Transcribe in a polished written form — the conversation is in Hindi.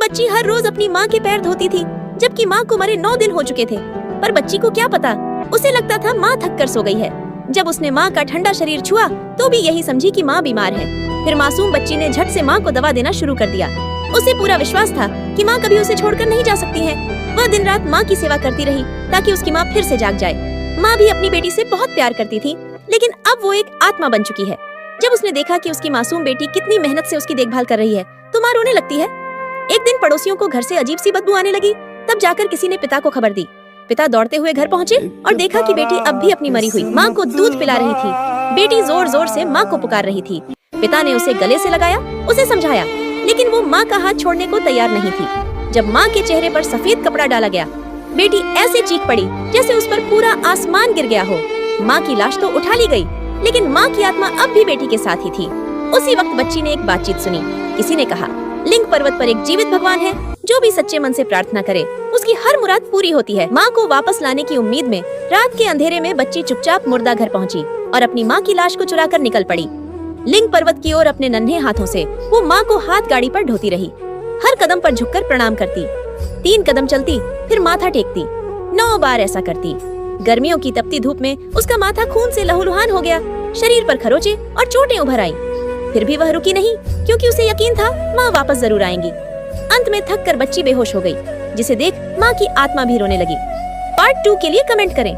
बच्ची हर रोज अपनी माँ के पैर धोती थी, जबकि माँ को मरे 9 दिन हो चुके थे। पर बच्ची को क्या पता, उसे लगता था माँ थक कर सो गई है। जब उसने माँ का ठंडा शरीर छुआ तो भी यही समझी कि माँ बीमार है। फिर मासूम बच्ची ने झट से माँ को दवा देना शुरू कर दिया। उसे पूरा विश्वास था कि माँ कभी उसे छोड़कर नहीं जा सकती है। वह दिन रात माँ की सेवा करती रही ताकि उसकी माँ फिर से जाग जाए। माँ भी अपनी बेटी से बहुत प्यार करती थी, लेकिन अब वो एक आत्मा बन चुकी है। जब उसने देखा कि उसकी मासूम बेटी कितनी मेहनत से उसकी देखभाल कर रही है तो माँ रोने लगती है। एक दिन पड़ोसियों को घर से अजीब सी बदबू आने लगी। तब जाकर किसी ने पिता को खबर दी। पिता दौड़ते हुए घर पहुँचे और देखा कि बेटी अब भी अपनी मरी हुई माँ को दूध पिला रही थी। बेटी जोर जोर से माँ को पुकार रही थी। पिता ने उसे गले से लगाया, उसे समझाया, लेकिन वो माँ का हाथ छोड़ने को तैयार नहीं थी। जब माँ के चेहरे पर सफेद कपड़ा डाला गया, बेटी ऐसे चीख पड़ी जैसे उस पर पूरा आसमान गिर गया हो। माँ की लाश तो उठा ली गई, लेकिन माँ की आत्मा अब भी बेटी के साथ ही थी। उसी वक्त बच्ची ने एक बातचीत सुनी। किसी ने कहा, लिंग पर्वत पर एक जीवित भगवान है, जो भी सच्चे मन से प्रार्थना करे उसकी हर मुराद पूरी होती है। माँ को वापस लाने की उम्मीद में रात के अंधेरे में बच्ची चुपचाप मुर्दा घर पहुँची और अपनी माँ की लाश को चुराकर निकल पड़ी। लिंग पर्वत की ओर अपने नन्हे हाथों से वो माँ को हाथ गाड़ी पर ढोती रही। हर कदम पर झुककर प्रणाम करती। 3 कदम चलती, फिर माथा टेकती। 9 बार ऐसा करती। गर्मियों की तपती धूप में उसका माथा खून से लहूलुहान हो गया। शरीर पर खरोंचे और चोटें उभर आईं। फिर भी वह रुकी नहीं, क्योंकि उसे यकीन था माँ वापस जरूर आएंगी। अंत में थक कर बच्ची बेहोश हो गई, जिसे देख माँ की आत्मा भी रोने लगी। पार्ट 2 के लिए कमेंट करें।